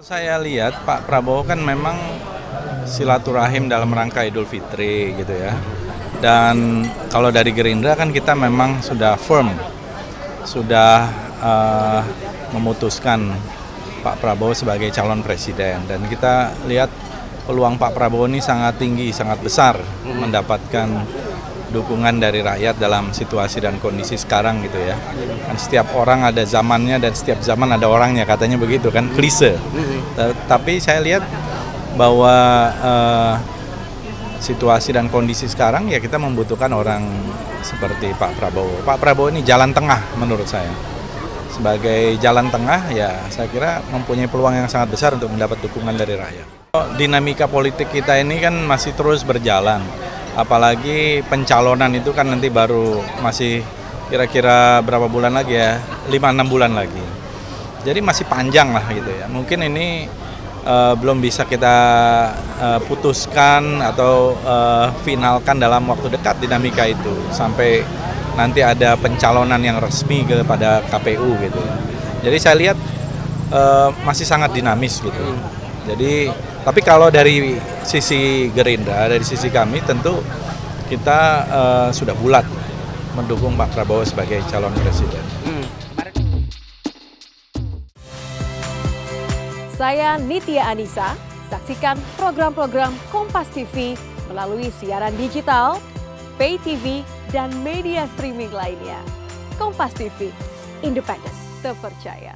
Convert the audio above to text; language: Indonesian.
Saya lihat Pak Prabowo kan memang silaturahim dalam rangka Idul Fitri gitu ya. Dan kalau dari Gerindra kan kita memang sudah firm, sudah memutuskan Pak Prabowo sebagai calon presiden. Dan kita lihat peluang Pak Prabowo ini sangat tinggi, sangat besar mendapatkan dukungan dari rakyat dalam situasi dan kondisi sekarang gitu ya. Kan setiap orang ada zamannya dan setiap zaman ada orangnya, katanya begitu kan, klise. Tapi saya lihat bahwa situasi dan kondisi sekarang ya kita membutuhkan orang seperti Pak Prabowo. Pak Prabowo ini jalan tengah menurut saya. Sebagai jalan tengah ya saya kira mempunyai peluang yang sangat besar untuk mendapat dukungan dari rakyat. Dinamika politik kita ini kan masih terus berjalan. Apalagi pencalonan itu kan nanti baru masih kira-kira berapa bulan lagi ya, 5-6 bulan lagi. Jadi masih panjang lah gitu ya. Mungkin ini belum bisa kita putuskan atau finalkan dalam waktu dekat dinamika itu. Sampai nanti ada pencalonan yang resmi kepada KPU gitu ya. Jadi saya lihat masih sangat dinamis gitu. Jadi tapi kalau dari sisi Gerindra, dari sisi kami tentu kita sudah bulat mendukung Pak Prabowo sebagai calon presiden. Saya Nitya Anissa, saksikan program-program Kompas TV melalui siaran digital, pay TV, dan media streaming lainnya. Kompas TV, independen, terpercaya.